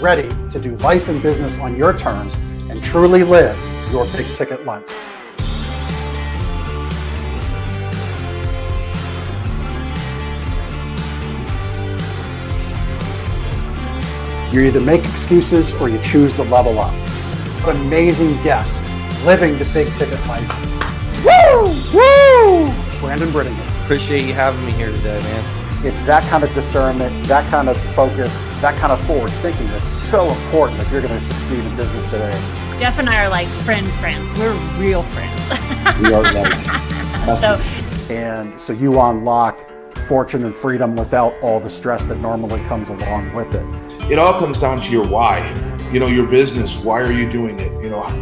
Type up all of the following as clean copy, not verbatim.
Get ready to do life and business on your terms and truly live your big ticket life. You either make excuses or you choose to level up. What amazing guests living the big ticket life. Woo! Woo! Brandon Brittingham. Appreciate you having me here today, man. It's that kind of discernment, that kind of focus, that kind of forward thinking that's so important if you're going to succeed in business today. Jeff and I are like friends. We're real friends. We are like And so you unlock fortune and freedom without all the stress that normally comes along with it. It all comes down to your why. Your business, why are you doing it?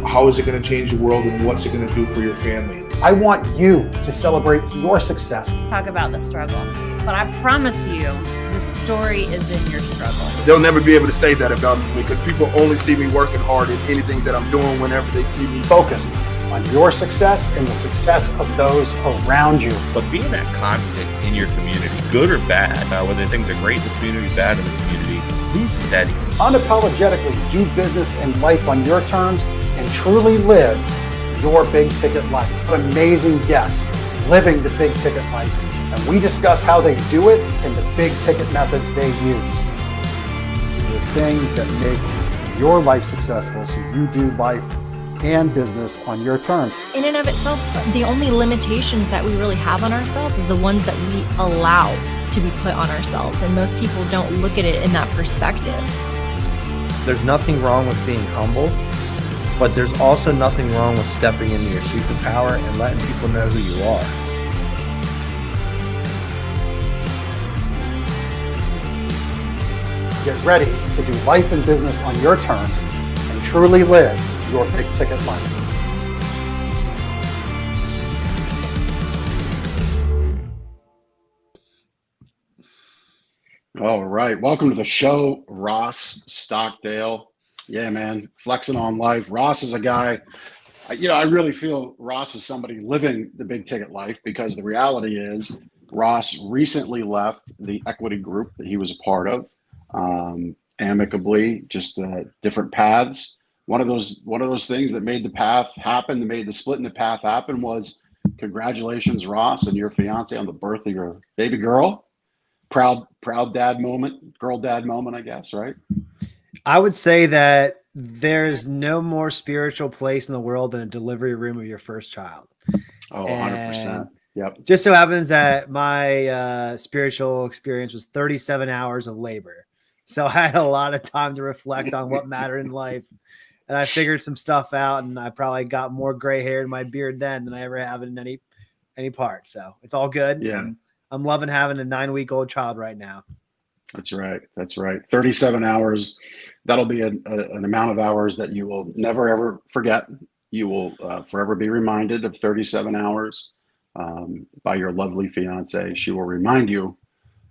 How is it going to change the world and what's it going to do for your family? I want you to celebrate your success. Talk about the struggle, but I promise you, the story is in your struggle. They'll never be able to say that about me because people only see me working hard in anything that I'm doing whenever they see me. Focus on your success and the success of those around you. But being that constant in your community, good or bad, whether things are great in the community, bad in the community, who's steady? Unapologetically do business and life on your terms and truly live your big ticket life. What amazing guests living the big ticket life. And we discuss how they do it and the big ticket methods they use. The things that make your life successful so you do life and business on your terms. In and of itself, the only limitations that we really have on ourselves is the ones that we allow to be put on ourselves. And most people don't look at it in that perspective. There's nothing wrong with being humble, but there's also nothing wrong with stepping into your superpower and letting people know who you are. Get ready to do life and business on your terms and truly live your big ticket life. All right. Welcome to the show, Ross Stockdale. Yeah, man. Flexing on life. Ross is a guy, I really feel Ross is somebody living the big ticket life because the reality is Ross recently left the equity group that he was a part of, amicably, just different paths. One of those things that made the path happen, that made the split in the path happen was congratulations, Ross, and your fiance on the birth of your baby girl. Proud dad moment, girl dad moment, I guess, right? I would say that there's no more spiritual place in the world than a delivery room of your first child. Oh, 100%. Yep. Just so happens that my spiritual experience was 37 hours of labor. So I had a lot of time to reflect on what mattered in life. And I figured some stuff out, and I probably got more gray hair in my beard then than I ever have in any part. So it's all good. Yeah. And I'm loving having a 9-week-old child right now. That's right. 37 hours. That'll be an amount of hours that you will never, ever forget. You will forever be reminded of 37 hours by your lovely fiance. She will remind you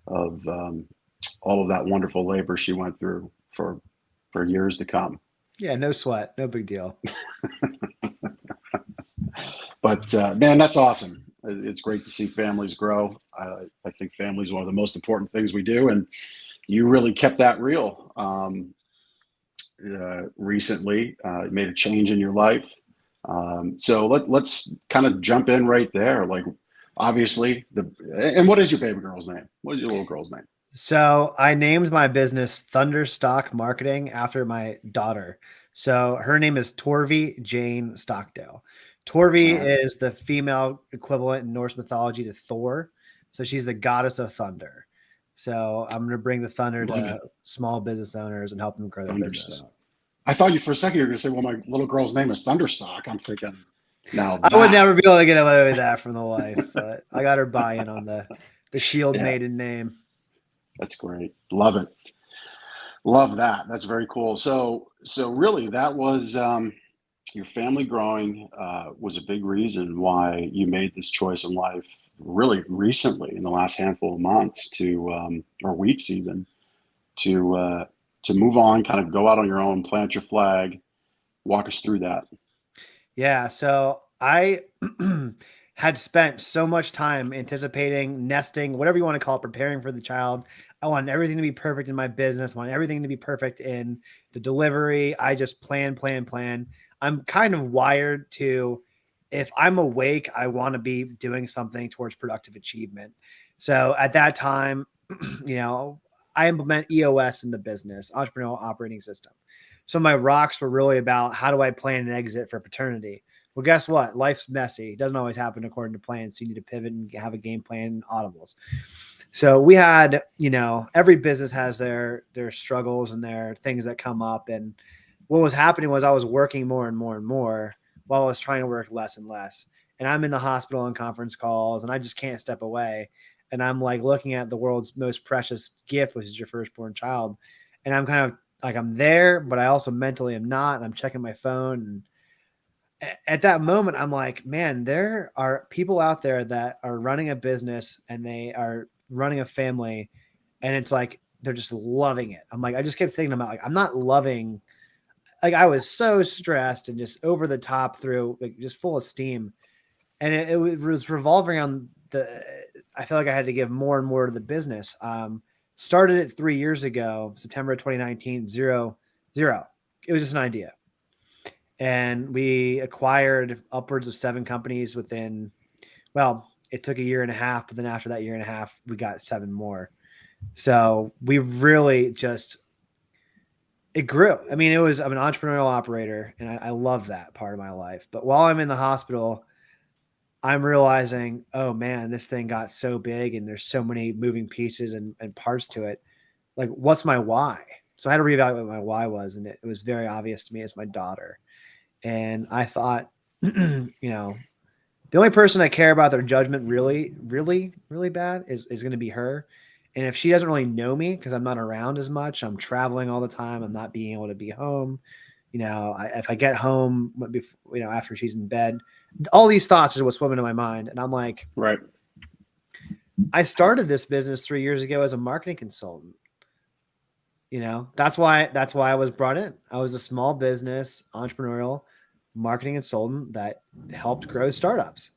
of all of that wonderful labor she went through for years to come. Yeah, no sweat. No big deal. But man, that's awesome. It's great to see families grow. I think family is one of the most important things we do. And you really kept that real recently. Made a change in your life. So let's kind of jump in right there. Like, obviously, and what is your baby girl's name? What is your little girl's name? So I named my business Thunder Stock Marketing after my daughter. So her name is Torvi Jane Stockdale. Torvi is the female equivalent in Norse mythology to Thor. So she's the goddess of thunder. So I'm going to bring the thunder to small business owners and help them grow their business. I thought you for a second you were going to say, well, my little girl's name is Thunderstock. I'm thinking, no. I would never be able to get away with that from the wife, but I got her buy-in on the shield maiden name. That's great. Love it. Love that. That's very cool. So really that was your family growing was a big reason why you made this choice in life really recently in the last handful of months or weeks even to move on, kind of go out on your own, plant your flag. Walk us through that. Yeah. So I had spent so much time anticipating, nesting, whatever you want to call it, preparing for the child. I want everything to be perfect in my business. I want everything to be perfect in the delivery. I just plan. I'm kind of wired to, if I'm awake, I want to be doing something towards productive achievement. So at that time, I implement EOS in the business, entrepreneurial operating system. So my rocks were really about, how do I plan an exit for paternity? Well, guess what? Life's messy. It doesn't always happen according to plan. So you need to pivot and have a game plan and audibles. So we had, every business has their struggles and their things that come up. And what was happening was I was working more and more and more while I was trying to work less and less. And I'm in the hospital on conference calls and I just can't step away. And I'm like looking at the world's most precious gift, which is your firstborn child. And I'm kind of like, I'm there, but I also mentally am not. And I'm checking my phone. And at that moment, I'm like, man, there are people out there that are running a business and they are running a family. And it's like, they're just loving it. I'm like, I just kept thinking about, like, I'm not loving, like, I was so stressed and just over the top through, like, just full of steam. And it was revolving on I feel like I had to give more and more to the business. Started it 3 years ago, September 2019, zero. It was just an idea. And we acquired upwards of 7 companies within, well, it took a year and a half, but then after that year and a half, we got 7 more. So we really just, it grew. I mean, I'm an entrepreneurial operator and I love that part of my life. But while I'm in the hospital, I'm realizing, oh man, this thing got so big and there's so many moving pieces and parts to it. Like, what's my why? So I had to reevaluate what my why was. And it was very obvious to me as my daughter. And I thought, the only person I care about their judgment really, really, really bad is going to be her. And if she doesn't really know me because I'm not around as much, I'm traveling all the time, I'm not being able to be home. If I get home, after she's in bed, all these thoughts are what's swimming in my mind. And I'm like, Right. I started this business 3 years ago as a marketing consultant. That's why I was brought in. I was a small business entrepreneurial marketing consultant that helped grow startups.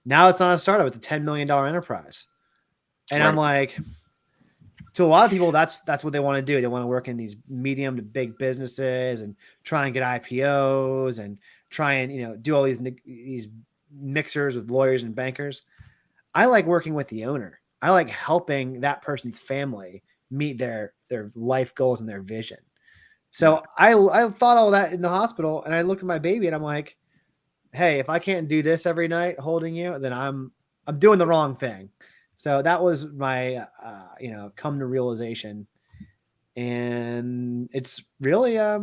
Now it's not a startup, it's a $10 million enterprise. And right. I'm like, to a lot of people, that's what they want to do. They want to work in these medium to big businesses and try and get IPOs and try and, do all these mixers with lawyers and bankers. I like working with the owner. I like helping that person's family meet their life goals and their vision. So I thought all that in the hospital, and I looked at my baby and I'm like, hey, if I can't do this every night holding you, then I'm doing the wrong thing. So that was my, come to realization. And it's really, I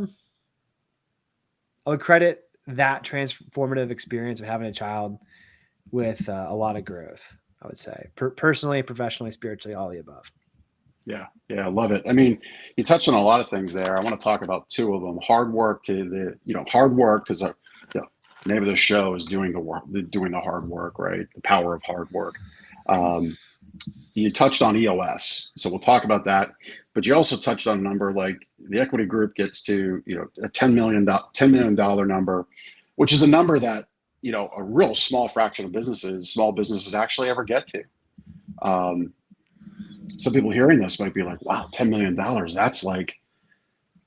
would credit that transformative experience of having a child with a lot of growth, I would say. Personally, professionally, spiritually, all the above. Yeah, I love it. I mean, you touched on a lot of things there. I want to talk about 2 of them. Hard work hard work, because the name of the show is doing the hard work, right? The power of hard work. You touched on EOS, so we'll talk about that. But you also touched on a number like the equity group gets to a $10 million number, which is a number that a real small fraction of small businesses actually ever get to. Some people hearing this might be like, wow, $10 million,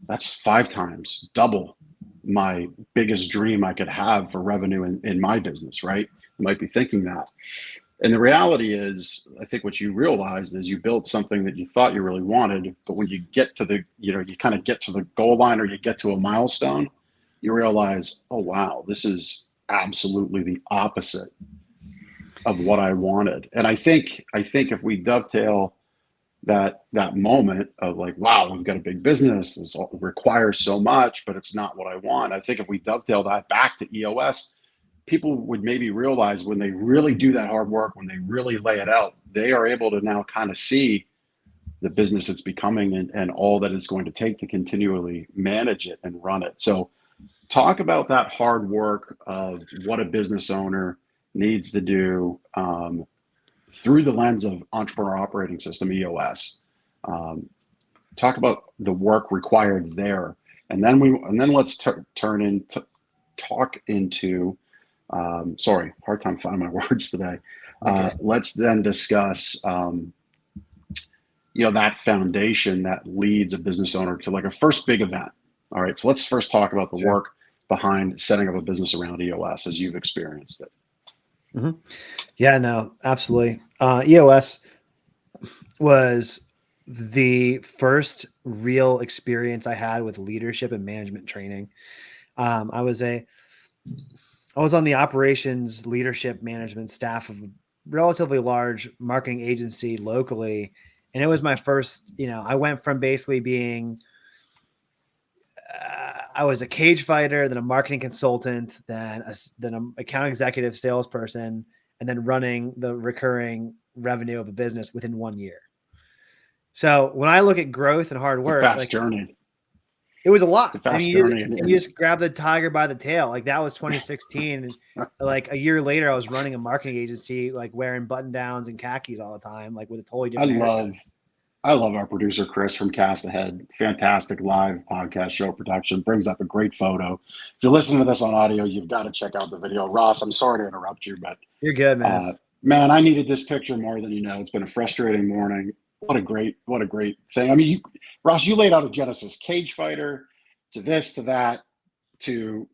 that's 5 times, double my biggest dream I could have for revenue in my business, right? You might be thinking that. And the reality is, I think what you realized is you built something that you thought you really wanted, but when you get to you kind of get to the goal line or you get to a milestone, you realize, oh, wow, this is absolutely the opposite of what I wanted. And I think if we dovetail that moment of like, wow, we've got a big business, this requires so much, but it's not what I want. I think if we dovetail that back to EOS, people would maybe realize when they really do that hard work, when they really lay it out, they are able to now kind of see the business it's becoming and all that it's going to take to continually manage it and run it. So talk about that hard work of what a business owner needs to do through the lens of entrepreneur operating system, EOS. Talk about the work required there. And then let's turn into talk into sorry, hard time finding my words today. Okay. Let's then discuss that foundation that leads a business owner to like a first big event. All right, so let's first talk about the work behind setting up a business around EOS as you've experienced it. Mm-hmm. Yeah, no, absolutely. EOS was the first real experience I had with leadership and management training. I was on the operations leadership management staff of a relatively large marketing agency locally. And it was my first, I went from basically being, I was a cage fighter, then a marketing consultant, then an account executive salesperson, and then running the recurring revenue of a business within 1 year. So when I look at growth and hard work, it's a fast journey. It was a lot. It's a fast journey. And you just grab the tiger by the tail. Like that was 2016. And like a year later, I was running a marketing agency, like wearing button downs and khakis all the time, like with a totally different. I love our producer, Chris from Cast Ahead. Fantastic live podcast show production. Brings up a great photo. If you're listening to this on audio, you've got to check out the video. Ross, I'm sorry to interrupt you, but you're good, man. Man, I needed this picture more than you know. It's been a frustrating morning. What a great thing. I mean, Ross, you laid out a genesis, cage fighter to this, to that, to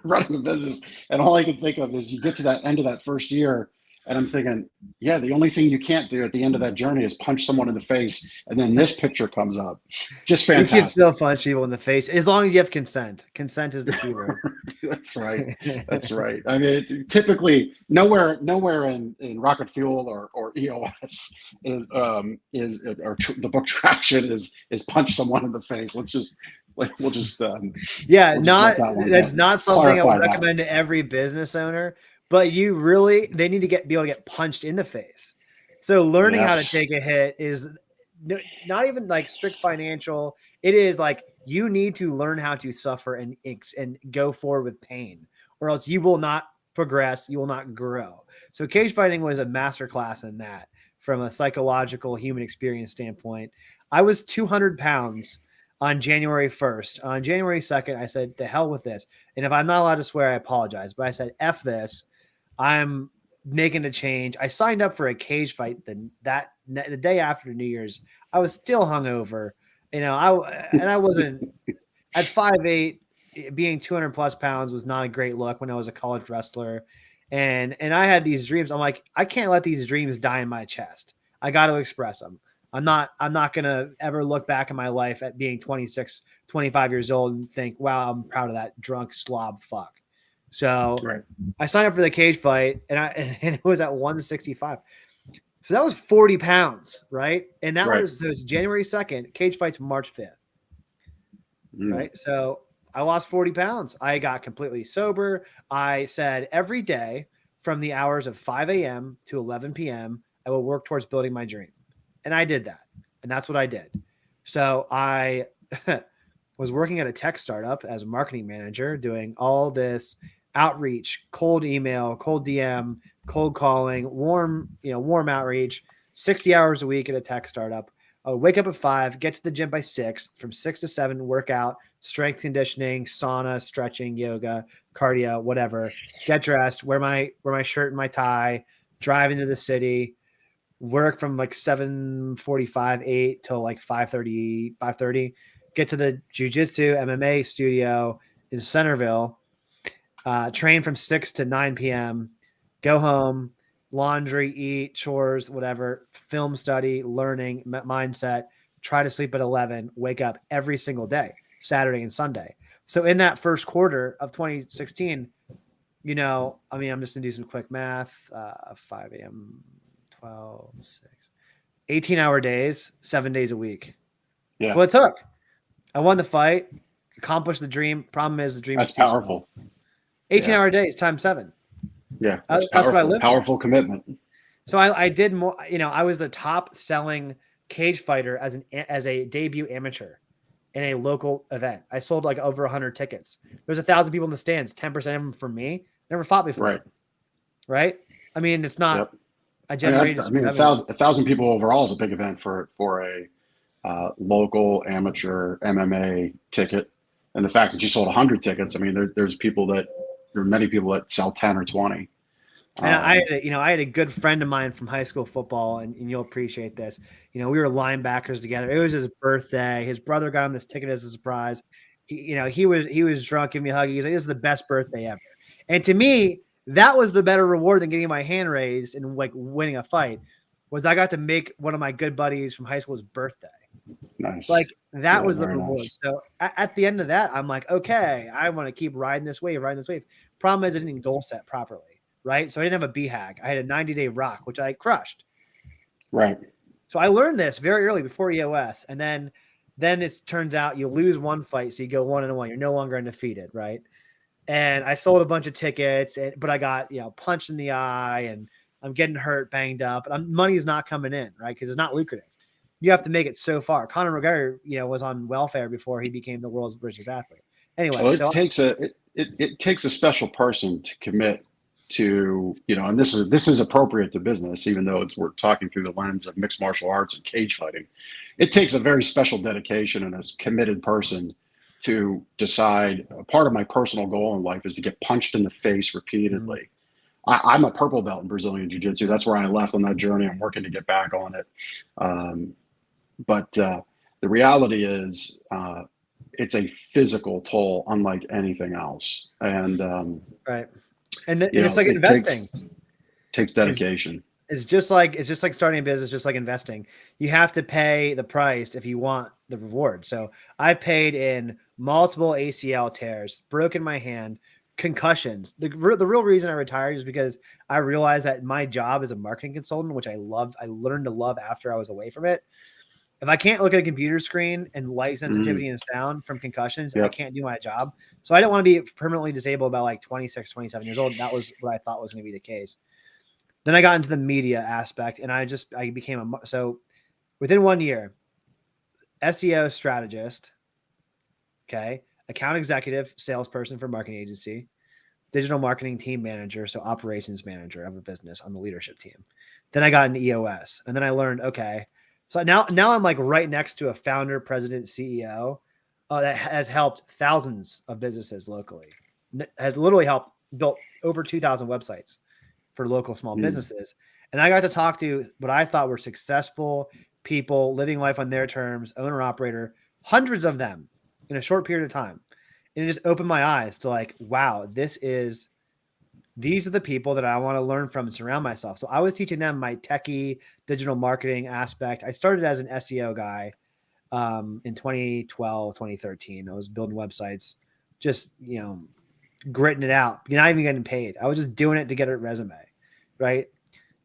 running a business. And all I can think of is you get to that end of that first year, and I'm thinking, yeah, the only thing you can't do at the end of that journey is punch someone in the face. And then this picture comes up. Just fantastic. You can still punch people in the face as long as you have consent. Consent is the key word. That's right. That's right. I mean, typically nowhere in Rocket Fuel or EOS is the book Traction is punch someone in the face. We'll just that's not something I would recommend to every business owner. But they need to be able to get punched in the face. So learning how to take a hit is not even like strict financial. It is like you need to learn how to suffer and go forward with pain, or else you will not progress. You will not grow. So cage fighting was a masterclass in that from a psychological human experience standpoint. I was 200 pounds on January 1st. On January 2nd, I said, to hell with this. And if I'm not allowed to swear, I apologize. But I said, F this. I'm making a change. I signed up for a cage fight the day after New Year's. I was still hungover, I wasn't at 5'8", being 200 plus pounds was not a great look when I was a college wrestler. And I had these dreams. I'm like, I can't let these dreams die in my chest. I got to express them. I'm not going to ever look back in my life at being 26, 25 years old and think, wow, I'm proud of that drunk slob fuck. So I signed up for the cage fight and it was at 165. So that was 40 pounds. Right. And that was January 2nd, cage fight's March 5th. Right. So I lost 40 pounds. I got completely sober. I said every day from the hours of 5 a.m. to 11 p.m., I will work towards building my dream. And I did that. And that's what I did. So I was working at a tech startup as a marketing manager, doing all this outreach, cold email, cold DM, cold calling, warm outreach, 60 hours a week at a tech startup. I would wake up at 5, get to the gym by 6, from 6 to 7, work out, strength conditioning, sauna, stretching, yoga, cardio, whatever, get dressed, wear my shirt and my tie, drive into the city, work from like 7:45, 8 till like 5:30, get to the jiu-jitsu MMA studio in Centerville, train from 6 to 9 p.m., go home, laundry, eat, chores, whatever, film study, learning, mindset, try to sleep at 11, wake up every single day, Saturday and Sunday. So in that first quarter of 2016, I'm just going to do some quick math, 5 a.m., 12, 6, 18-hour days, 7 days a week. Yeah. That's what it took. I won the fight, accomplished the dream. Problem is the dream is powerful. 18-hour days times 7. Yeah. That's what I live powerful for. Commitment. So I did more, I was the top selling cage fighter as a debut amateur in a local event. I sold like over 100 tickets. There's 1,000 people in the stands, 10% of them from me. Never fought before. Right. I mean, it's not. Yep. I generated. 1,000 people overall is a big event for a local amateur MMA ticket, and the fact that you sold 100 tickets. I mean, there are many people that sell 10 or 20. And I had a good friend of mine from high school football, and you'll appreciate this. We were linebackers together. It was his birthday. His brother got him this ticket as a surprise. He was drunk, giving me a hug. He's like, "This is the best birthday ever." And to me, that was the better reward than getting my hand raised and like winning a fight. Was I got to make one of my good buddies from high school's birthday. Nice. Like that was the very reward. nice. So at the end of that, I'm like, okay, I want to keep riding this wave. Problem is, I didn't goal set properly. Right. So I didn't have a BHAG. I had a 90-day rock, which I crushed. Right. So I learned this very early before EOS. And then it turns out you lose one fight. So you go 1-1. You're no longer undefeated. Right. And I sold a bunch of tickets, but I got, punched in the eye and I'm getting hurt, banged up, and money is not coming in. Right. Because it's not lucrative. You have to make it so far. Conor McGregor, was on welfare before he became the world's richest athlete. Anyway, Well, it takes a special person to commit to, and this is appropriate to business, even though we're talking through the lens of mixed martial arts and cage fighting. It takes a very special dedication and a committed person to decide a part of my personal goal in life is to get punched in the face repeatedly. I'm a purple belt in Brazilian Jiu-Jitsu. That's where I left on that journey. I'm working to get back on it. But the reality is it's a physical toll unlike anything else. And right. And it's like investing. Takes dedication. It's just like starting a business, just like investing. You have to pay the price if you want the reward. So I paid in multiple ACL tears, broken my hand, concussions. The real reason I retired is because I realized that my job as a marketing consultant, which I learned to love after I was away from it. If I can't look at a computer screen and light sensitivity and sound from concussions, I can't do my job. So I didn't want to be permanently disabled by like 26, 27 years old. That was what I thought was going to be the case. Then I got into the media aspect and I became so within 1 year, SEO strategist, account executive, salesperson for marketing agency, digital marketing team manager, so operations manager of a business on the leadership team. Then I got into EOS and then I learned, so now I'm like right next to a founder, president, CEO that has helped thousands of businesses locally, has literally helped built over 2,000 websites for local small businesses. And I got to talk to what I thought were successful people living life on their terms, owner operator, hundreds of them in a short period of time. And it just opened my eyes to like, wow, these are the people that I want to learn from and surround myself. So I was teaching them my techie digital marketing aspect. I started as an SEO guy in 2012, 2013. I was building websites, just, gritting it out, not even getting paid. I was just doing it to get a resume. Right.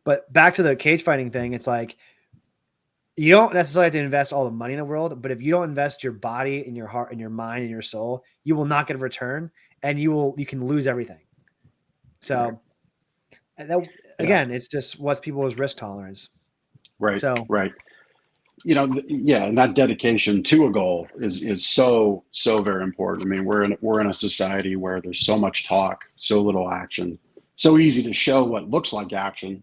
But back to the cage fighting thing. It's like, you don't necessarily have to invest all the money in the world, but if you don't invest your body and your heart and your mind and your soul, you will not get a return and you can lose everything. So again, it's just what's people's risk tolerance. Right. So, right. And that dedication to a goal is so very important. I mean, we're in a society where there's so much talk, so little action, so easy to show what looks like action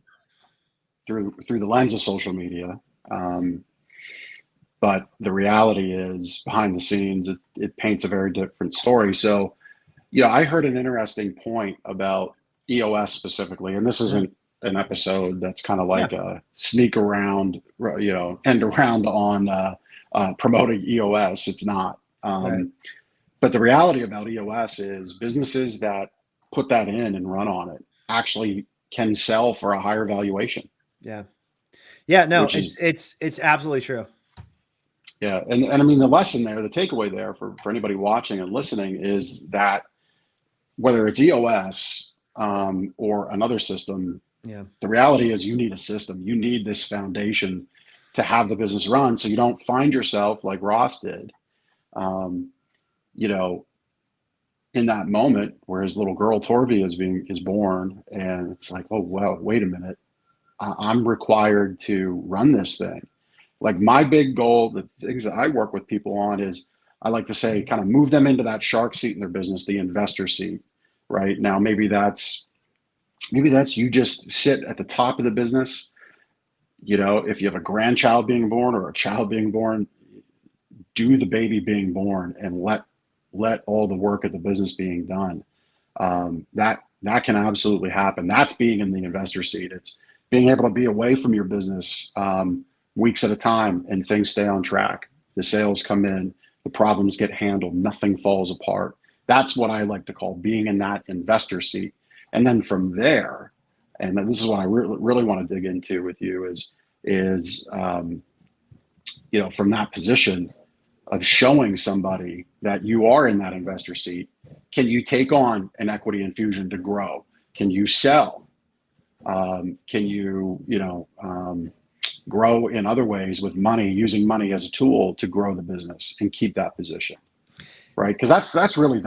through the lens of social media. But the reality is behind the scenes, it paints a very different story. So, I heard an interesting point about EOS specifically, and this isn't an episode that's kind of like a sneak around, end around on promoting EOS. It's not. But the reality about EOS is businesses that put that in and run on it actually can sell for a higher valuation. Yeah. Yeah. No, it's absolutely true. Yeah. And I mean, the lesson there, the takeaway there for anybody watching and listening is that whether it's EOS or another system, the reality is you need a system. You need this foundation to have the business run so you don't find yourself like Ross did, in that moment where his little girl Torvi is born, and it's like, oh, well, wait a minute. I'm required to run this thing. Like my big goal, the things that I work with people on is I like to say, kind of move them into that shark seat in their business, the investor seat. Right now, maybe that's you just sit at the top of the business. If you have a grandchild being born or a child being born, do the baby being born and let all the work of the business being done. That That can absolutely happen. That's being in the investor seat. It's being able to be away from your business weeks at a time and things stay on track. The sales come in, the problems get handled, nothing falls apart. That's what I like to call being in that investor seat. And then from there, and this is what I really want to dig into with you is from that position of showing somebody that you are in that investor seat. Can you take on an equity infusion to grow? Can you sell? Can you grow in other ways with money, using money as a tool to grow the business and keep that position, right? Because that's really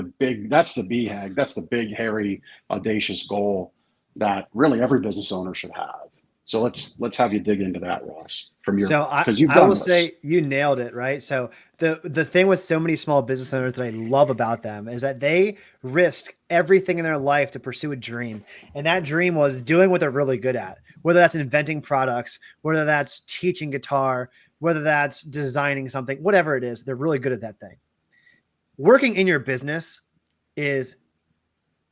that's the BHAG, that's the big, hairy, audacious goal that really every business owner should have. So let's have you dig into that, Ross, from your, because you've done I will this. say you nailed it, right? So the thing with so many small business owners that I love about them is that they risk everything in their life to pursue a dream. And that dream was doing what they're really good at, whether that's inventing products, whether that's teaching guitar, whether that's designing something, whatever it is, they're really good at that thing. Working in your business is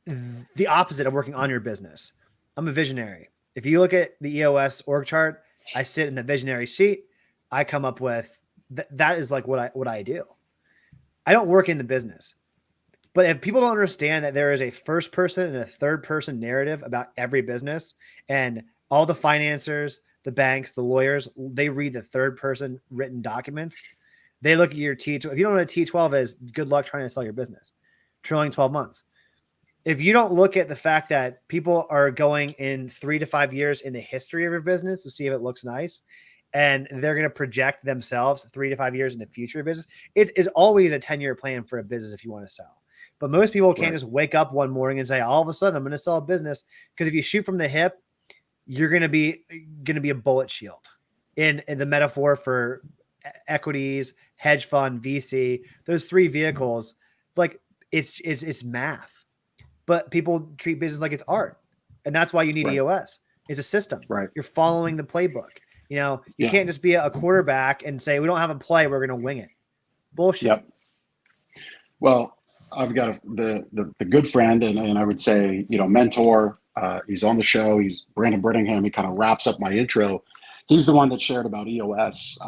the opposite of working on your business. I'm a visionary. If you look at the EOS org chart, I sit in the visionary seat. I come up with that is like what I do. I don't work in the business. But if people don't understand that there is a first person and a third person narrative about every business, and all the financiers, the banks, the lawyers, they read the third person written documents. They look at your T12. If you don't know what a T12 is, good luck trying to sell your business. Trailing 12 months. If you don't look at the fact that people are going in 3 to 5 years in the history of your business to see if it looks nice, and they're going to project themselves 3 to 5 years in the future of business, it is always a 10-year plan for a business if you want to sell. But most people can't just wake up one morning and say, all of a sudden I'm going to sell a business, because if you shoot from the hip, you're going to be a bullet shield in the metaphor for equities, hedge fund, VC, those three vehicles. Like it's math. But people treat business like it's art. And that's why you need EOS. It's a system. Right. You're following the playbook. You can't just be a quarterback and say, we don't have a play, we're going to wing it. Bullshit. Yep. Well, I've got the good friend and I would say, mentor. He's on the show. He's Brandon Brittingham. He kind of wraps up my intro. He's the one that shared about EOS.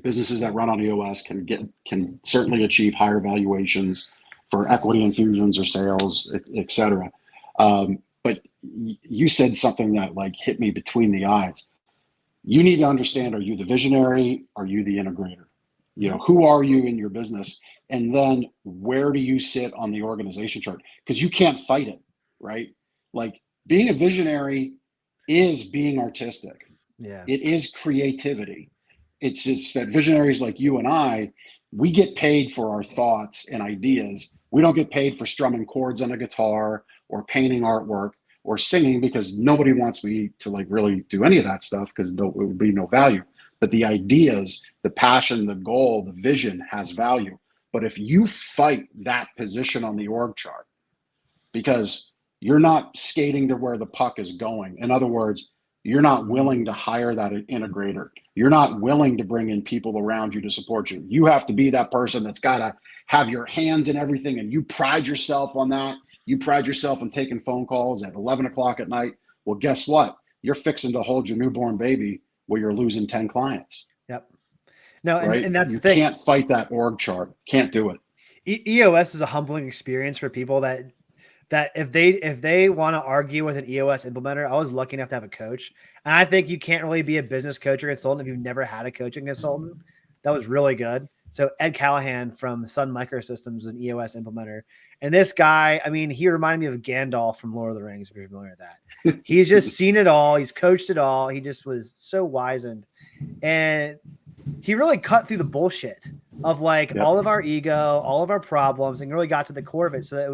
Businesses that run on EOS can certainly achieve higher valuations for equity infusions or sales, et cetera. But you said something that hit me between the eyes. You need to understand, are you the visionary? Are you the integrator? Who are you in your business? And then where do you sit on the organization chart? Because you can't fight it, right? Like being a visionary is being artistic. Yeah. It is creativity. It's just that visionaries like you and I, we get paid for our thoughts and ideas. We don't get paid for strumming chords on a guitar or painting artwork or singing, because nobody wants me to really do any of that stuff, because it would be no value. But the ideas, the passion, the goal, the vision has value. But if you fight that position on the org chart because you're not skating to where the puck is going, in other words, you're not willing to hire that integrator, you're not willing to bring in people around you to support you. You have to be that person that's got to have your hands in everything, and you pride yourself on that. You pride yourself on taking phone calls at 11 o'clock at night. Well, guess what? You're fixing to hold your newborn baby where you're losing 10 clients. Yep. No, right? and that's you the thing. Can't fight that org chart. Can't do it. EOS is a humbling experience for people that if they want to argue with an EOS implementer. I was lucky enough to have a coach, and I think you can't really be a business coach or consultant if you've never had a coaching consultant. That was really good. So Ed Callahan from Sun Microsystems is an EOS implementer, and this guy, he reminded me of Gandalf from Lord of the Rings. If you're familiar with that, he's just seen it all. He's coached it all. He just was so wizened, and he really cut through the bullshit of all of our ego, all of our problems, and really got to the core of it, so that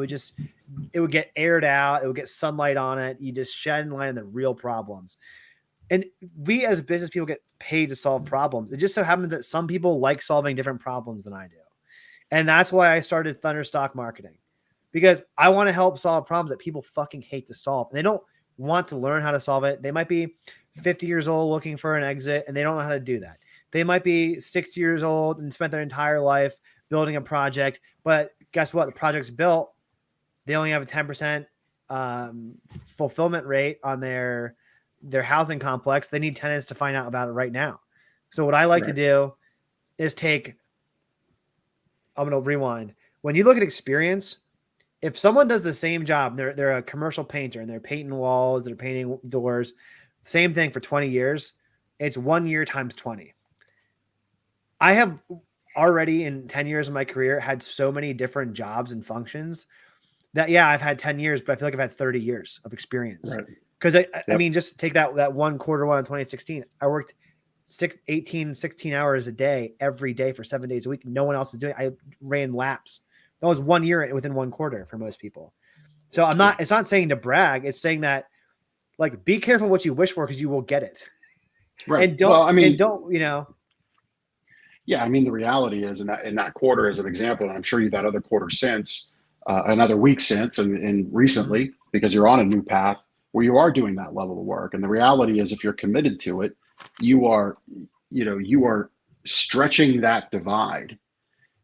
it would get aired out. It would get sunlight on it. You just shed light on the real problems. And we as business people get paid to solve problems. It just so happens that some people like solving different problems than I do. And that's why I started Thunder Stock Marketing, because I want to help solve problems that people fucking hate to solve. And they don't want to learn how to solve it. They might be 50 years old looking for an exit, and they don't know how to do that. They might be 60 years old and spent their entire life building a project, but guess what? The project's built. They only have a 10% fulfillment rate on their housing complex, they need tenants to find out about it right now. So what I like to do is I'm going to rewind. When you look at experience, if someone does the same job, they're a commercial painter and they're painting walls, they're painting doors, same thing for 20 years, it's 1 year times 20. I have already in 10 years of my career had so many different jobs and functions that, yeah, I've had 10 years, but I feel like I've had 30 years of experience. Right. Because I mean, just take that one quarter one in 2016. I worked 16 hours a day, every day for 7 days a week. No one else is doing it. I ran laps. That was 1 year within one quarter for most people. So it's not saying to brag. It's saying that, like, be careful what you wish for, because you will get it. Right. And don't, Yeah, I mean, the reality is, in that quarter, as an example, and I'm sure you've had other quarters since, another week since, and recently, because you're on a new path where you are doing that level of work. And the reality is, if you're committed to it, you are stretching that divide.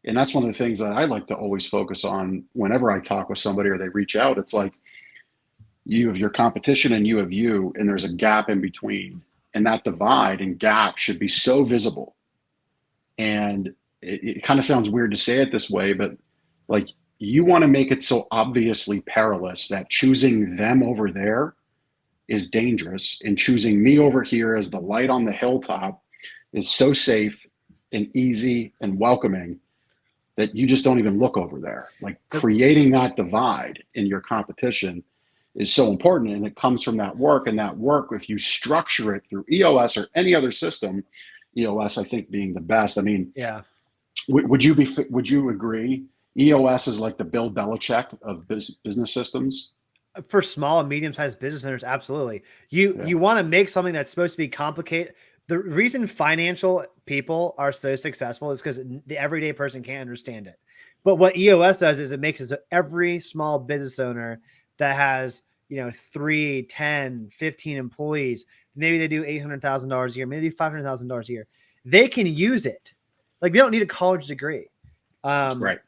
And that's one of the things that I like to always focus on whenever I talk with somebody or they reach out. It's like, you have your competition and you have you, and there's a gap in between. And that divide and gap should be so visible. And it kind of sounds weird to say it this way, but like, you want to make it so obviously perilous that choosing them over there is dangerous, and choosing me over here as the light on the hilltop is so safe and easy and welcoming that you just don't even look over there. Like, creating that divide in your competition is so important, and it comes from that work. And that work, if you structure it through EOS or any other system, EOS I think being the best. I mean, yeah. Would you agree? EOS is like the Bill Belichick of business systems. For small and medium-sized business owners, absolutely. You want to make something that's supposed to be complicated. The reason financial people are so successful is because the everyday person can't understand it. But what EOS does is it makes it so every small business owner that has 3, 10, 15 employees, maybe they do $800,000 a year, maybe $500,000 a year, they can use it. Like, they don't need a college degree. Right.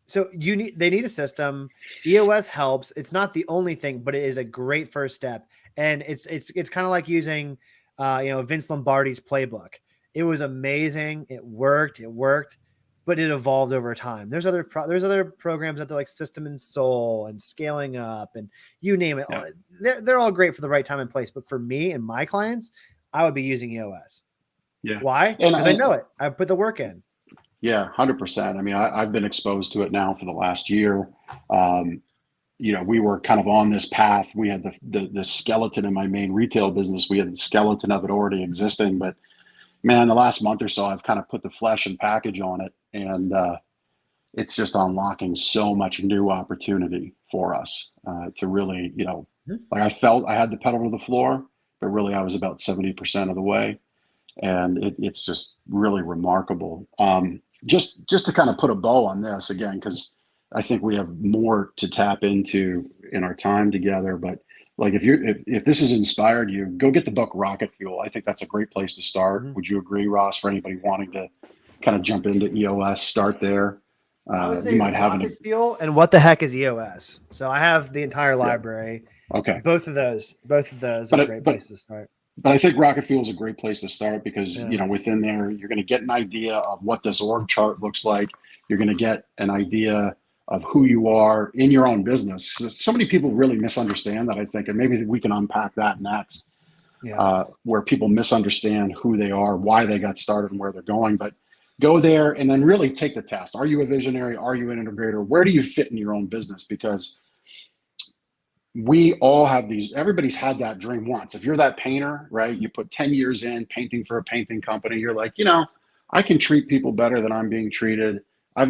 So they need a system. EOS helps. It's not the only thing, but it is a great first step. And it's kind of like using, Vince Lombardi's playbook. It was amazing. It worked, but it evolved over time. There's other programs that they're like System and Soul and Scaling Up and you name it. Yeah. They're all great for the right time and place. But for me and my clients, I would be using EOS. Yeah. Why? Because I know it. I put the work in. Yeah, 100%. I mean, I've been exposed to it now for the last year. We were kind of on this path. We had the skeleton in my main retail business. We had the skeleton of it already existing. But man, the last month or so, I've kind of put the flesh and package on it. And it's just unlocking so much new opportunity for us to really, like, I felt I had the pedal to the floor, but really I was about 70% of the way. And it's just really remarkable. Just to kind of put a bow on this again, because I think we have more to tap into in our time together. But like, if this has inspired you, go get the book Rocket Fuel. I think that's a great place to start. Mm-hmm. Would you agree, Ross? For anybody wanting to kind of jump into EOS, start there. You might have Rocket Fuel and What the Heck is EOS? So I have the entire library. Okay. Both of those are a great place to start. But I think Rocket Fuel is a great place to start because, within there, you're going to get an idea of what this org chart looks like. You're going to get an idea of who you are in your own business. So many people really misunderstand that, I think, and maybe we can unpack that next, where people misunderstand who they are, why they got started, and where they're going. But go there and then really take the test. Are you a visionary? Are you an integrator? Where do you fit in your own business? Because we all have everybody's had that dream once. If you're that painter, right, you put 10 years in painting for a painting company, you're like, I can treat people better than I'm being treated. I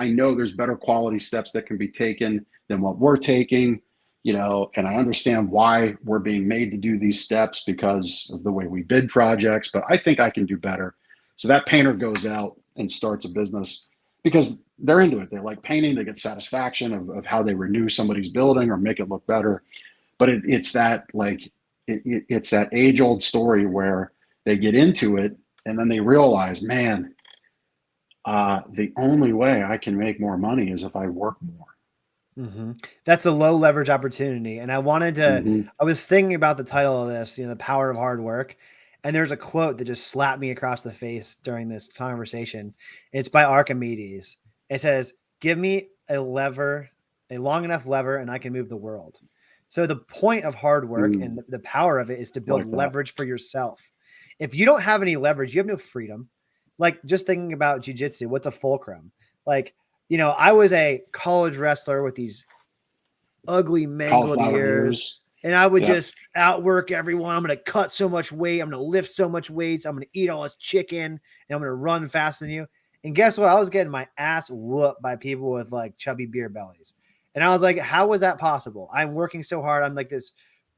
know there's better quality steps that can be taken than what we're taking, and I understand why we're being made to do these steps because of the way we bid projects, but I think I can do better. So that painter goes out and starts a business because they're into it. They like painting. They get satisfaction of how they renew somebody's building or make it look better. But it's that it's that age old story where they get into it and then they realize, man, the only way I can make more money is if I work more. That's a low leverage opportunity. And I wanted to, Hmm. I was thinking about the title of this, the power of hard work. And there's a quote that just slapped me across the face during this conversation. It's by Archimedes. It says, "Give me a lever, a long enough lever, and I can move the world." So the point of hard work and the power of it is to build Like that. leverage for yourself. If you don't have any leverage, you have no freedom. Like just thinking about jujitsu, what's a fulcrum? Like, I was a college wrestler with these ugly mangled Cauliflower ears, ears. and I would Yep. just outwork everyone. I'm going to cut so much weight. I'm going to lift so much weights. I'm going to eat all this chicken, and I'm going to run faster than you. And guess what? I was getting my ass whooped by people with like chubby beer bellies. And I was like, how was that possible? I'm working so hard. I'm like this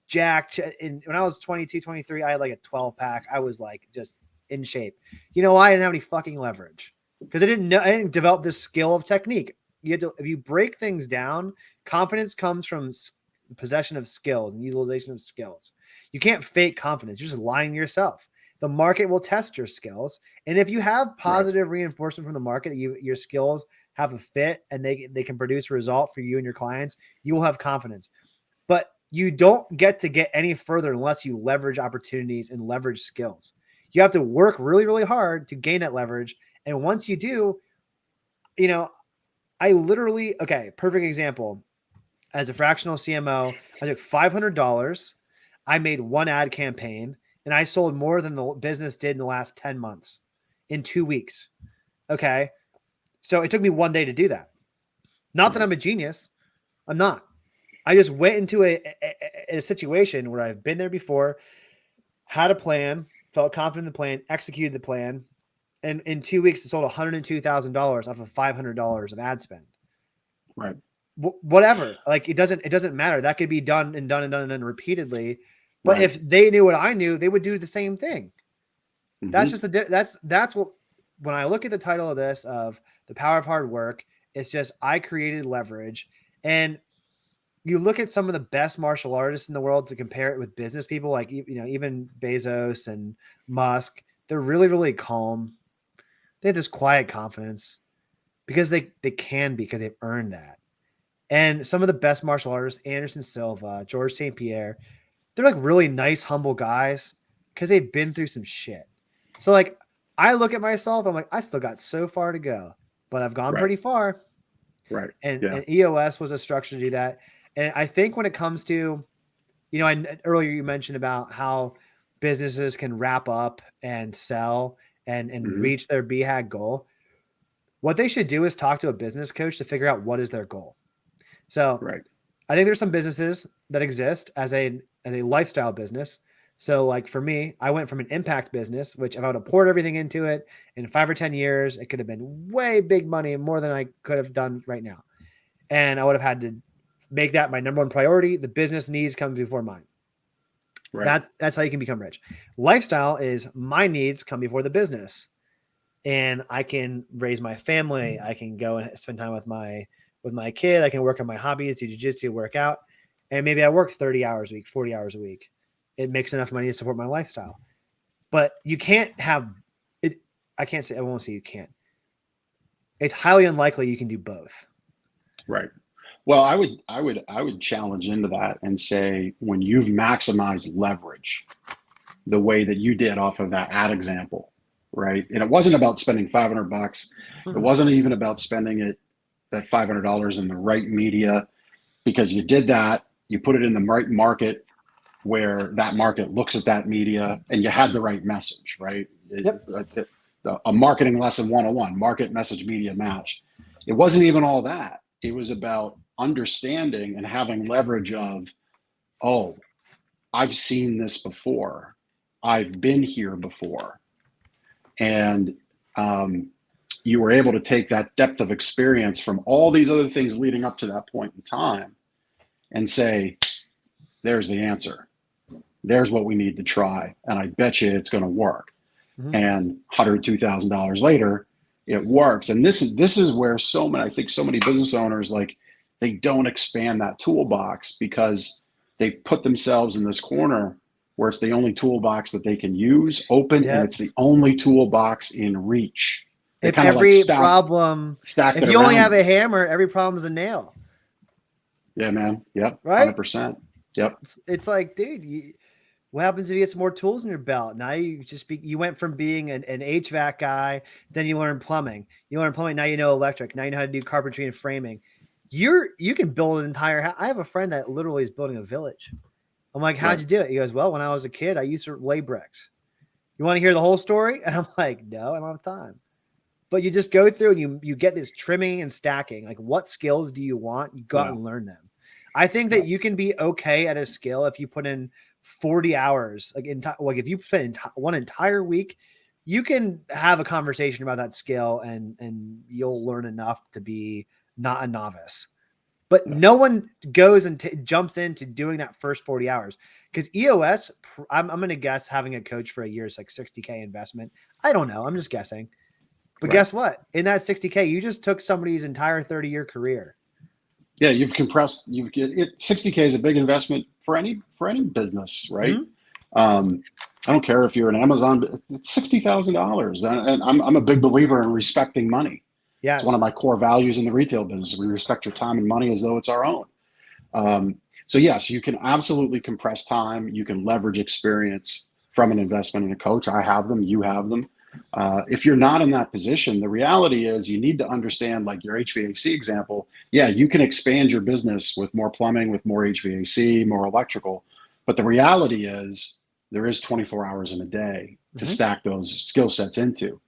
jacked. And when I was 22, 23, I had like a 12 pack. I was like just in shape. You know why? I didn't have any fucking leverage because I didn't develop this skill of technique. If you break things down, confidence comes from possession of skills and utilization of skills. You can't fake confidence. You're just lying to yourself. The market will test your skills. And if you have positive reinforcement from the market, your skills have a fit and they can produce a result for you and your clients, you will have confidence. But you don't get any further unless you leverage opportunities and leverage skills. You have to work really, really hard to gain that leverage. And once you do, I literally, perfect example. As a fractional CMO, I took $500. I made one ad campaign and I sold more than the business did in the last 10 months in 2 weeks. Okay. So it took me one day to do that. Not that I'm a genius. I'm not. I just went into a situation where I've been there before, had a plan, felt confident in the plan, executed the plan. And in 2 weeks, it sold $102,000 off of $500 of ad spend. Right. Whatever. Like it doesn't matter. That could be done repeatedly. But if they knew what I knew, they would do the same thing. Mm-hmm. That's just that's what, when I look at the title of this, of the power of hard work, it's just, I created leverage. And you look at some of the best martial artists in the world to compare it with business people, like, even Bezos and Musk, they're really, really calm. They have this quiet confidence because they can, because they've earned that. And some of the best martial artists, Anderson Silva, George St. Pierre, they're like really nice, humble guys because they've been through some shit. So like, I look at myself, I'm like, I still got so far to go, but I've gone pretty far. Right. And EOS was a structure to do that. And I think when it comes to, earlier you mentioned about how businesses can wrap up and sell and reach their BHAG goal. What they should do is talk to a business coach to figure out what is their goal. So I think there's some businesses that exist as a lifestyle business. So like for me, I went from an impact business, which if I would have poured everything into it in 5 or 10 years, it could have been way big money, more than I could have done right now. And I would have had to make that my number one priority. The business needs come before mine. Right. That's how you can become rich. Lifestyle is my needs come before the business. And I can raise my family. I can go and spend time with my kid. I can work on my hobbies, do jiu-jitsu, work out. And maybe I work 30 hours a week, 40 hours a week. It makes enough money to support my lifestyle. But you can't have it. I won't say you can't. It's highly unlikely you can do both. Right. Well, I would challenge into that and say, when you've maximized leverage the way that you did off of that ad example, right? And it wasn't about spending $500. Mm-hmm. It wasn't even about spending that $500 in the right media, because you did that, you put it in the right market where that market looks at that media, and you had the right message, right? A marketing lesson 101, market, message, media match. It wasn't even all that. It was about understanding and having leverage of, oh, I've seen this before. I've been here before. And you were able to take that depth of experience from all these other things leading up to that point in time and say, there's the answer. There's what we need to try. And I bet you it's going to work. Mm-hmm. And $102,000 later, it works. And this is where I think so many business owners, like, they don't expand that toolbox because they've put themselves in this corner where it's the only toolbox that they can use, open, and it's the only toolbox in reach. They if every problem, if you only have a hammer, every problem is a nail. Yeah, man. Yep. right? 100%. Yep. It's like, dude, what happens if you get some more tools in your belt? Now you went from being an HVAC guy, then you learn plumbing. You learn plumbing, now you know electric. Now you know how to do carpentry and framing. You can build an entire house. I have a friend that literally is building a village. I'm like, how'd Right. you do it? He goes, well, when I was a kid, I used to lay bricks. You want to hear the whole story? And I'm like, no, I don't have time. But you just go through and you get this trimming and stacking. Like, what skills do you want? You go out and learn them. I think that you can be okay at a skill if you put in 40 hours. Like if you spend one entire week, you can have a conversation about that skill and you'll learn enough to be not a novice. But no one goes and jumps into doing that first 40 hours because EOS, I'm going to guess having a coach for a year is like $60K investment. I don't know. I'm just guessing. But guess what? In that $60K, you just took somebody's entire 30-year career. Yeah, you've compressed. 60K is a big investment for any business, right? Mm-hmm. I don't care if you're an Amazon. It's $60,000, and I'm a big believer in respecting money. Yes. It's one of my core values in the retail business. We respect your time and money as though it's our own. So yes, you can absolutely compress time. You can leverage experience from an investment in a coach. I have them. You have them. If you're not in that position, the reality is you need to understand, like your HVAC example. Yeah, you can expand your business with more plumbing, with more HVAC, more electrical. But the reality is there is 24 hours in a day to stack those skill sets into.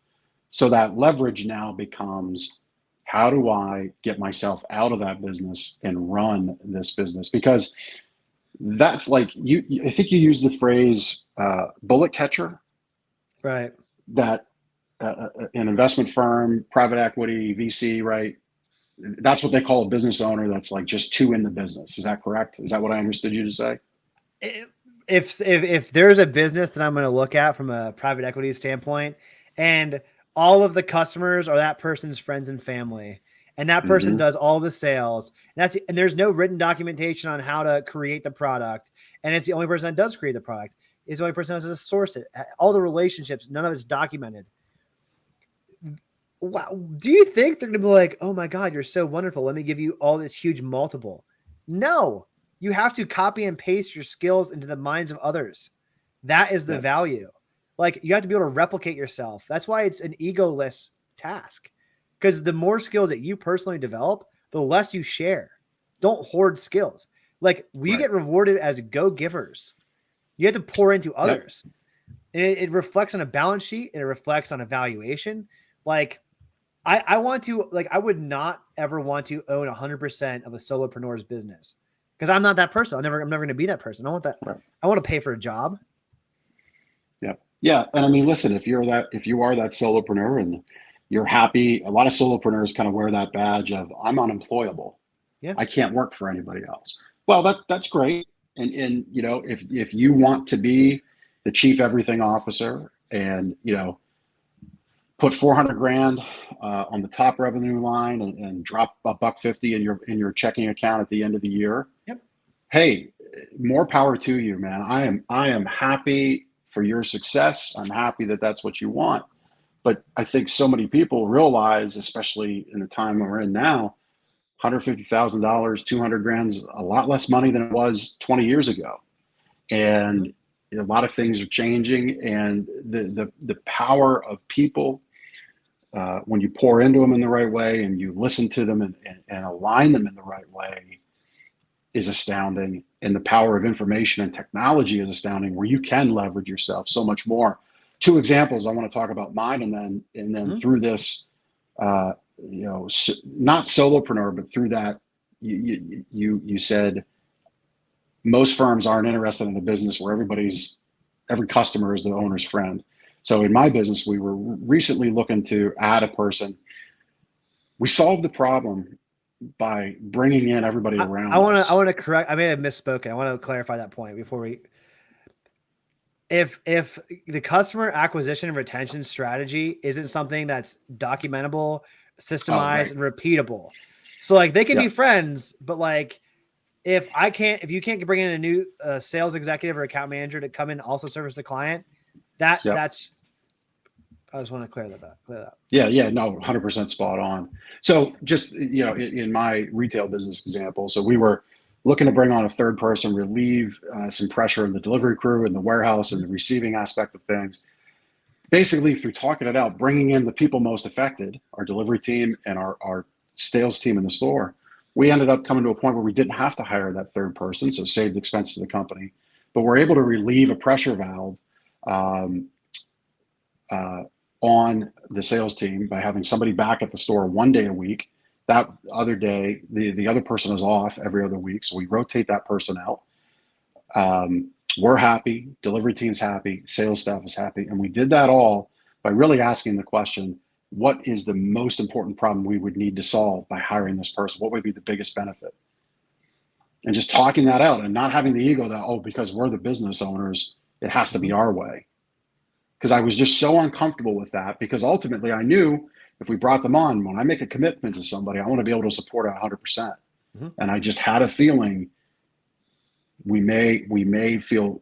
So that leverage now becomes, how do I get myself out of that business and run this business? Because that's like I think you used the phrase bullet catcher. Right. That an investment firm, private equity, VC, right? That's what they call a business owner that's like just too in the business. Is that correct? Is that what I understood you to say? If there's a business that I'm going to look at from a private equity standpoint, and all of the customers are that person's friends and family, and that person does all the sales, and there's no written documentation on how to create the product, and it's the only person that does create the product, is the only person that has to source it. All the relationships, none of it's documented. Wow. Do you think they're going to be like, oh my God, you're so wonderful, let me give you all this huge multiple? No, you have to copy and paste your skills into the minds of others. That is the value. Like, you have to be able to replicate yourself. That's why it's an egoless task, because the more skills that you personally develop, the less you share. Don't hoard skills. Like, we get rewarded as go-givers. You have to pour into others. And it reflects on a balance sheet, and it reflects on a valuation. Like, I want to, like, I would not ever want to own 100% of a solopreneur's business, because I'm not that person. I'm never going to be that person. I want that. Right. I want to pay for a job. Yeah. Yeah. And I mean, listen, if you are that solopreneur and you're happy, a lot of solopreneurs kind of wear that badge of, I'm unemployable. Yeah. I can't work for anybody else. Well, that's great. And, you know, if you want to be the chief everything officer and, you know, put 400 grand on the top revenue line and drop $150 in your checking account at the end of the year. Yep. Hey, more power to you, man. I am happy for your success. I'm happy that that's what you want. But I think so many people realize, especially in the time we're in now, $150,000, 200 grand's a lot less money than it was 20 years ago. And a lot of things are changing, and the power of people, when you pour into them in the right way and you listen to them and align them in the right way, is astounding. And the power of information and technology is astounding, where you can leverage yourself so much more. 2 examples I want to talk about mine, and then through this, you know, not solopreneur, but through that, you said most firms aren't interested in a business where every customer is the owner's friend. So in my business, we were recently looking to add a person. We solved the problem by bringing in everybody around us. I want to correct. I may have misspoken. I want to clarify that point before we. If the customer acquisition and retention strategy isn't something that's documentable, systemized, and repeatable, so like they can be friends, but like if you can't bring in a new sales executive or account manager to come in and also service the client, that's. I just want to clear that up. Yeah, no, 100% spot on. So just, you know, in my retail business example, so we were looking to bring on a third person, relieve some pressure in the delivery crew and the warehouse and the receiving aspect of things. Basically, through talking it out, bringing in the people most affected, our delivery team and our sales team in the store, we ended up coming to a point where we didn't have to hire that third person, so saved expense to the company. But we're able to relieve a pressure valve on the sales team by having somebody back at the store 1 day a week. That other day, the other person is off every other week, so we rotate that person out. We're happy, delivery team's happy, sales staff is happy, and we did that all by really asking the question, what is the most important problem we would need to solve by hiring this person? What would be the biggest benefit? And just talking that out and not having the ego that, oh, because we're the business owners, it has to be our way. Because I was just so uncomfortable with that, because ultimately I knew if we brought them on, when I make a commitment to somebody, I want to be able to support it 100%. Mm-hmm. And I just had a feeling we may feel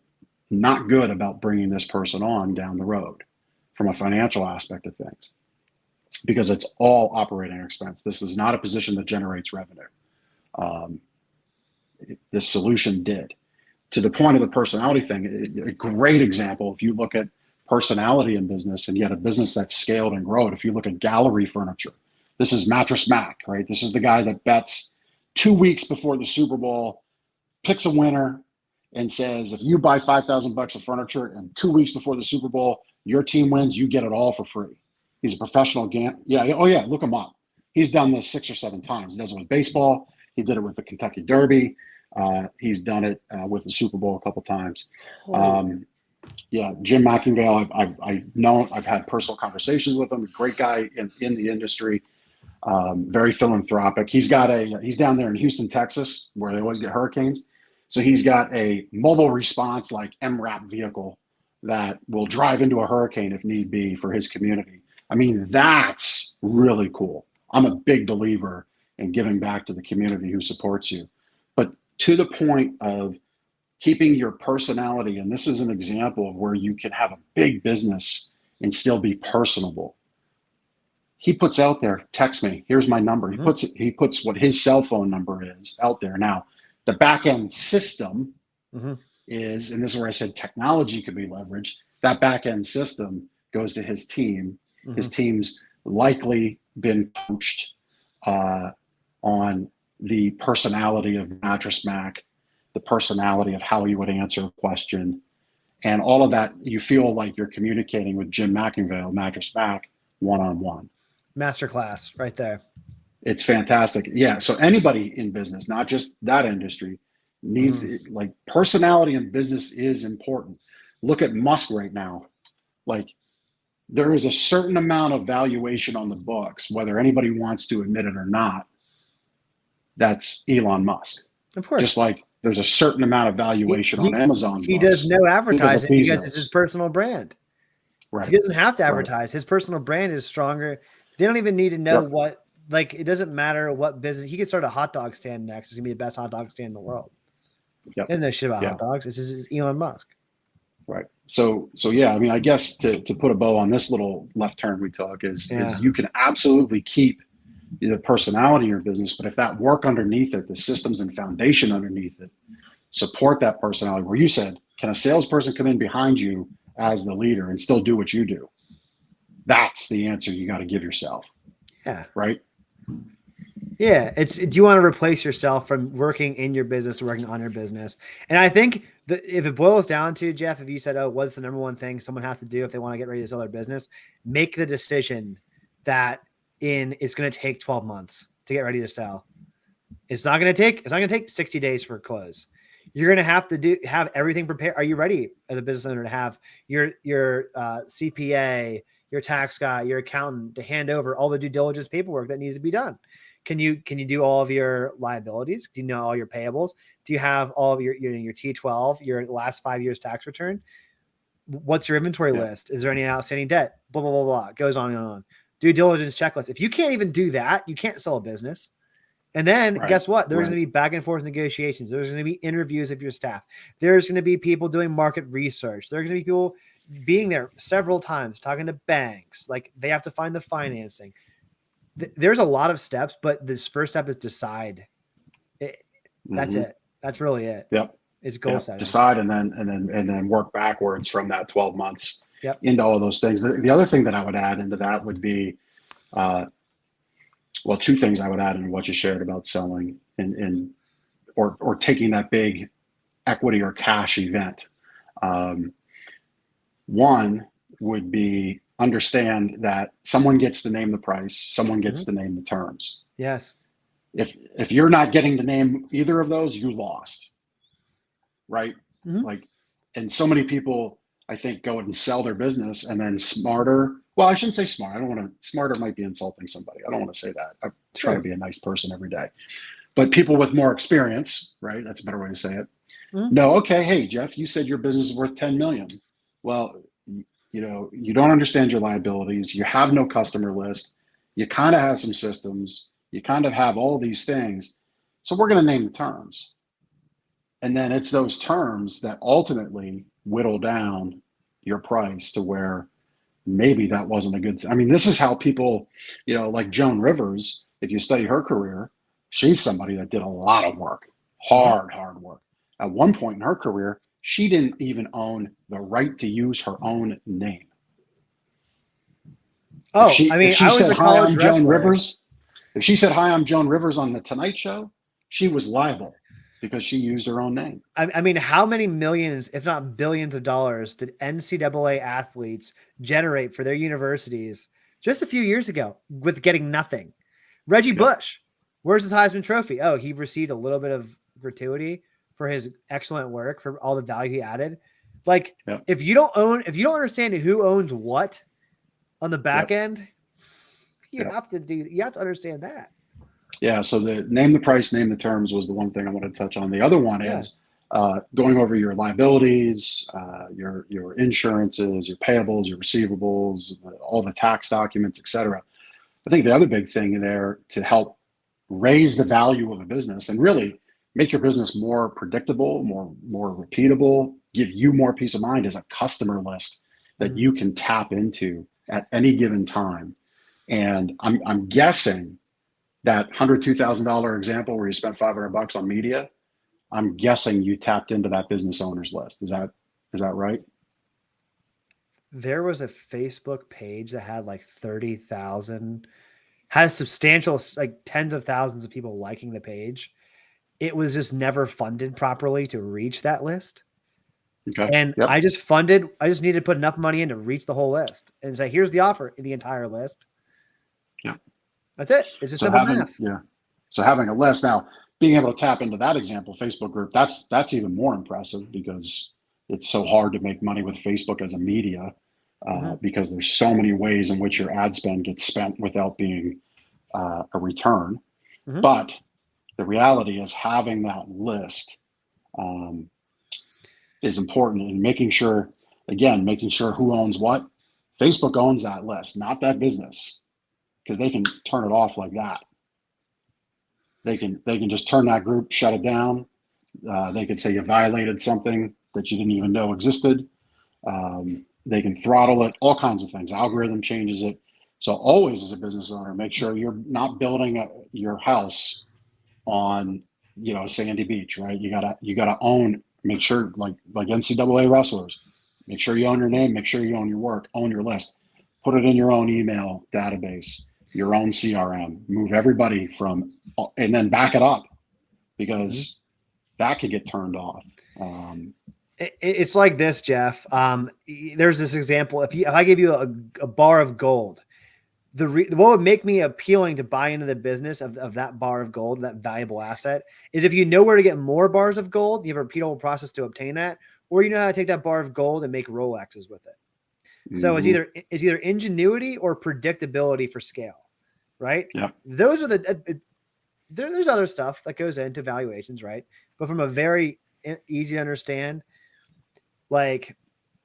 not good about bringing this person on down the road from a financial aspect of things, because it's all operating expense. This is not a position that generates revenue. This solution did. To the point of the personality thing, a great example, if you look at personality in business, and yet a business that's scaled and grown, if you look at gallery furniture, this is Mattress Mac, right? This is the guy that bets 2 weeks before the Super Bowl, picks a winner, and says, if you buy $5,000 of furniture and 2 weeks before the Super Bowl, your team wins, you get it all for free. He's a professional look him up. He's done this 6 or 7 times. He does it with baseball. He did it with the Kentucky Derby. He's done it with the Super Bowl a couple times. Jim McIngvale, I've had personal conversations with him. Great guy in the industry. Very philanthropic. He's down there in Houston, Texas, where they always get hurricanes. So he's got a mobile response like MRAP vehicle that will drive into a hurricane if need be for his community. I mean, that's really cool. I'm a big believer in giving back to the community who supports you. But to the point of keeping your personality, and this is an example of where you can have a big business and still be personable. He puts out there, text me, here's my number. He puts what his cell phone number is out there. Now, the back end system is, and this is where I said technology could be leveraged, that back end system goes to his team. His team's likely been coached on the personality of Mattress Mac, the personality of how he would answer a question, and all of that. You feel like you're communicating with Jim McIngvale, Mattress Mac, one-on-one. Masterclass right there. It's fantastic. Yeah. So anybody in business, not just that industry, needs like personality in business is important. Look at Musk right now. Like, there is a certain amount of valuation on the books, whether anybody wants to admit it or not. That's Elon Musk. Of course. Just like there's a certain amount of valuation on Amazon. He does no advertising because it's his personal brand. Right. He doesn't have to advertise. Right. His personal brand is stronger. They don't even need to know what, like, it doesn't matter what business. He could start a hot dog stand next. It's going to be the best hot dog stand in the world. Yep. There's no shit about hot dogs. It's just Elon Musk. Right. So yeah, I mean, I guess to put a bow on this little left turn we took is you can absolutely keep the personality in your business, but if that work underneath it, the systems and foundation underneath it, support that personality. Where you said, can a salesperson come in behind you as the leader and still do what you do? That's the answer you got to give yourself. Yeah. Right. Yeah. Do you want to replace yourself from working in your business to working on your business? And I think that if it boils down to, Jeff, if you said, oh, what's the number one thing someone has to do if they want to get ready to sell their business, make the decision that it's going to take 12 months to get ready to sell. It's not going to take 60 days for a close. You're going to have to have everything prepared. Are you ready as a business owner to have your CPA, your tax guy, your accountant to hand over all the due diligence paperwork that needs to be done? Can you do all of your liabilities? Do you know all your payables? Do you have all of your T12, your last 5 years tax return? What's your inventory list? Is there any outstanding debt? Blah, blah, blah, blah. It goes on and on. Due diligence checklist. If you can't even do that, you can't sell a business. And then guess what? There's going to be back and forth negotiations. There's going to be interviews of your staff. There's going to be people doing market research. There's going to be people being there several times, talking to banks. Like, they have to find the financing. There's a lot of steps, but this first step is decide. That's it. That's really it. Yep. It's goal Yep. setting. Decide and then work backwards from that 12 months Yep. into all of those things. The other thing that I would add into that would be, well, two things I would add into what you shared about selling or taking that big equity or cash event. One would be understand that someone gets to name the price, someone gets to name the terms. Yes. If you're not getting to name either of those, you lost. Right? Like, and so many people, I think, go and sell their business and then smarter. Well, I shouldn't say smart. I don't want to. Smarter might be insulting somebody. I don't want to say that. I try to be a nice person every day. But people with more experience, right? That's a better way to say it. No, okay, hey, Jeff, you said your business is worth 10 million. Well, you don't understand your liabilities. You have no customer list. You kind of have some systems. You kind of have all these things. So we're going to name the terms. And then it's those terms that ultimately whittle down your price to where maybe that wasn't a good thing. I mean, this is how people, like Joan Rivers, if you study her career, she's somebody that did a lot of work, hard work. At one point in her career, she didn't even own the right to use her own name. Oh, if she I was said, a "Hi, college I'm Joan wrestler." Rivers," if she said, "Hi, I'm Joan Rivers" on the Tonight Show, she was liable because she used her own name. I mean, how many millions, if not billions of dollars did NCAA athletes generate for their universities just a few years ago with getting nothing? Reggie Bush, where's his Heisman Trophy? Oh, he received a little bit of gratuity for his excellent work, for all the value he added. Like, if you don't understand who owns what on the back end, you have to understand that. Yeah. So the name the price, name the terms was the one thing I wanted to touch on. The other one is going over your liabilities, your insurances, your payables, your receivables, all the tax documents, et cetera. I think the other big thing there to help raise the value of a business and really make your business more predictable, more repeatable, give you more peace of mind is a customer list that you can tap into at any given time. And I'm guessing that $102,000 example where you spent $500 on media, I'm guessing you tapped into that business owner's list. Is that right? There was a Facebook page that had like 30,000, has substantial, like tens of thousands of people liking the page. It was just never funded properly to reach that list. Okay. And I just needed to put enough money in to reach the whole list and say, here's the offer, the entire list. Yeah. That's it. It's just simple math. Yeah. So having a list now, being able to tap into that example, Facebook group, that's even more impressive because it's so hard to make money with Facebook as a media because there's so many ways in which your ad spend gets spent without being a return. But the reality is having that list is important and making sure who owns what. Facebook owns that list, not that business, because they can turn it off like that. They can just turn that group, shut it down. They could say you violated something that you didn't even know existed. They can throttle it, all kinds of things. Algorithm changes it. So always as a business owner, make sure you're not building your house on, a sandy beach, right? You gotta own, make sure like NCAA wrestlers, make sure you own your name, make sure you own your work, own your list, put it in your own email database, your own CRM, move everybody from, and then back it up because that could get turned off. It's like this, Jeff. There's this example. If I give you a bar of gold, what would make me appealing to buy into the business of that bar of gold, that valuable asset, is if you know where to get more bars of gold, you have a repeatable process to obtain that, or you know how to take that bar of gold and make Rolexes with it. So it's either ingenuity or predictability for scale, right? Yeah. Those are there's other stuff that goes into valuations, right? But from a very easy to understand, like,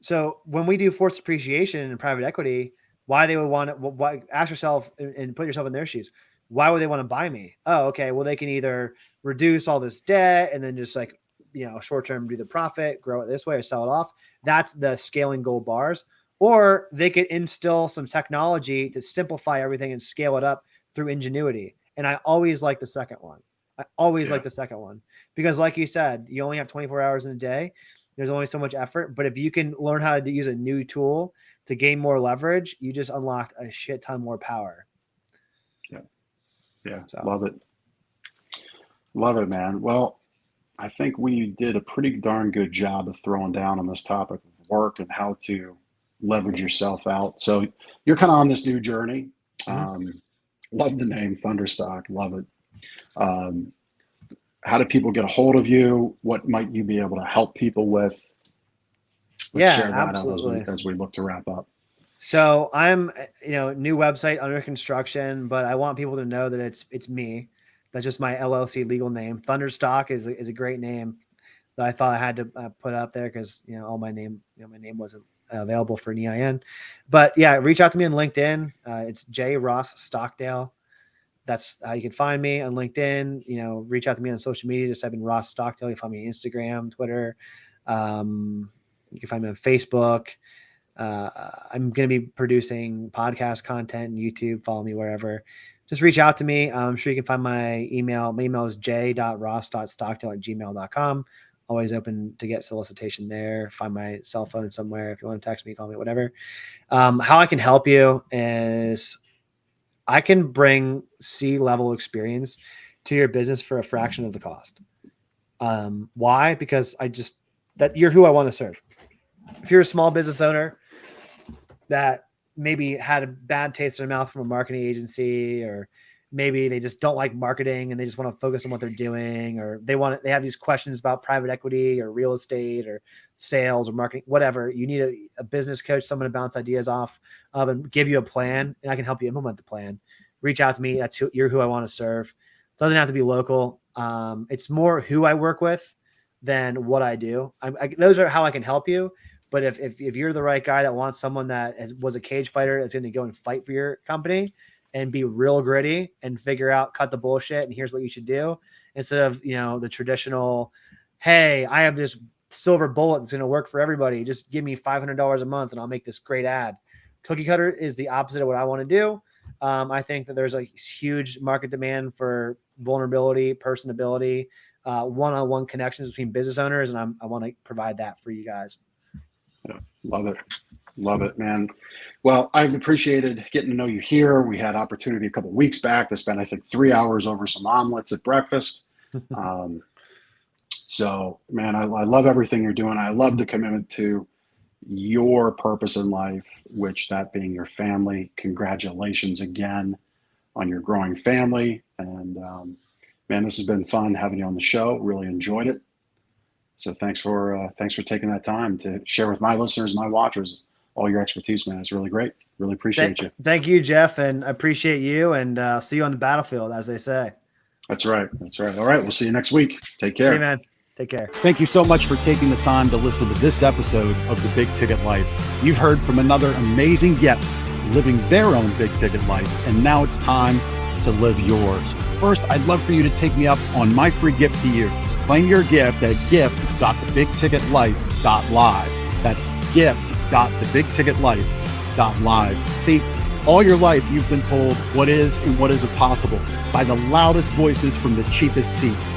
so when we do forced appreciation in private equity, why they would want to, ask yourself and put yourself in their shoes. Why would they want to buy me? Oh, okay. Well, they can either reduce all this debt and then just like, short-term do the profit, grow it this way or sell it off. That's the scaling gold bars. Or they could instill some technology to simplify everything and scale it up through ingenuity. And I always like the second one. I always like the second one because, like you said, you only have 24 hours in a day. There's only so much effort. But if you can learn how to use a new tool to gain more leverage, you just unlocked a shit ton more power. Yeah. So. Love it. Love it, man. Well, I think we did a pretty darn good job of throwing down on this topic of work and how to leverage yourself out. So you're kind of on this new journey. Love the name Thunderstock. Love it. How do people get a hold of you? What might you be able to help people with? Let's share that absolutely. as we look to wrap up. So I'm, new website under construction, but I want people to know that it's me. That's just my LLC legal name. Thunderstock is a great name that I thought I had to put up there because my name wasn't available for an EIN. But yeah, reach out to me on LinkedIn. It's J. Ross Stockdale. That's how you can find me on LinkedIn. Reach out to me on social media. Just type in Ross Stockdale. You can find me on Instagram, Twitter. You can find me on Facebook. I'm going to be producing podcast content and YouTube. Follow me wherever. Just reach out to me. I'm sure you can find my email. My email is j.ross.stockdale@gmail.com. Always open to get solicitation there. Find my cell phone somewhere. If you want to text me, call me, whatever. How I can help you is I can bring C-level experience to your business for a fraction of the cost. Why? Because that you're who I want to serve. If you're a small business owner that maybe had a bad taste in their mouth from a marketing agency, or maybe they just don't like marketing and they just want to focus on what they're doing, or they have these questions about private equity or real estate or sales or marketing, whatever. You need a business coach, someone to bounce ideas off of and give you a plan, and I can help you implement the plan. Reach out to me. You're who I want to serve. Doesn't have to be local. It's more who I work with than what I do. Those are how I can help you. But if you're the right guy that wants someone that was a cage fighter that's going to go and fight for your company and be real gritty and figure out, cut the bullshit, and here's what you should do, instead of the traditional, hey, I have this silver bullet that's going to work for everybody. Just give me $500 a month and I'll make this great ad. Cookie cutter is the opposite of what I want to do. I think that there's a huge market demand for vulnerability, personability, one-on-one connections between business owners, and I want to provide that for you guys. Yeah, love it, man. Well, I've appreciated getting to know you here. We had opportunity a couple of weeks back to spend, I think, 3 hours over some omelets at breakfast. So, man, I love everything you're doing. I love the commitment to your purpose in life, which that being your family. Congratulations again on your growing family. And man, this has been fun having you on the show. Really enjoyed it. So thanks for taking that time to share with my listeners, my watchers, all your expertise, man. It's really great. Really appreciate you. Thank you, Jeff, and I appreciate you. And see you on the battlefield, as they say. That's right. All right, we'll see you next week. Take care. See you, man. Take care. Thank you so much for taking the time to listen to this episode of The Big Ticket Life. You've heard from another amazing guest living their own big ticket life, and now it's time to live yours. First, I'd love for you to take me up on my free gift to you. Claim your gift at gift.thebigticketlife.live. That's gift.thebigticketlife.live. See, all your life you've been told what is and what isn't possible by the loudest voices from the cheapest seats.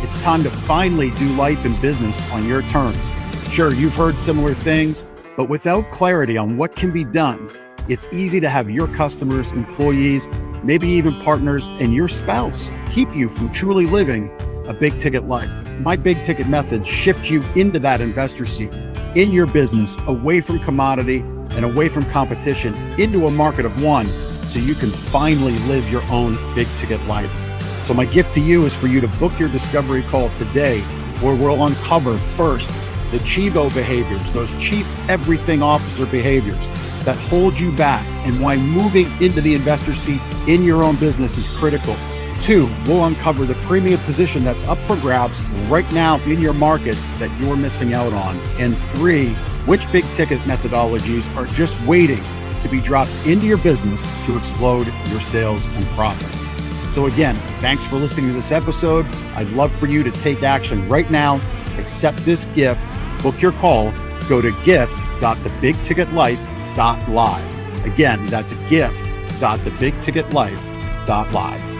It's time to finally do life and business on your terms. Sure, you've heard similar things, but without clarity on what can be done, it's easy to have your customers, employees, maybe even partners, and your spouse keep you from truly living a big ticket life. My big ticket methods shift you into that investor seat in your business, away from commodity and away from competition, into a market of one, so you can finally live your own big ticket life. So my gift to you is for you to book your discovery call today, where we'll uncover first the Chivo behaviors, those chief everything officer behaviors that hold you back, and why moving into the investor seat in your own business is critical. 2, we'll uncover the premium position that's up for grabs right now in your market that you're missing out on. And 3, which big ticket methodologies are just waiting to be dropped into your business to explode your sales and profits. So again, thanks for listening to this episode. I'd love for you to take action right now. Accept this gift. Book your call. Go to gift.thebigticketlife.live. Again, that's gift.thebigticketlife.live.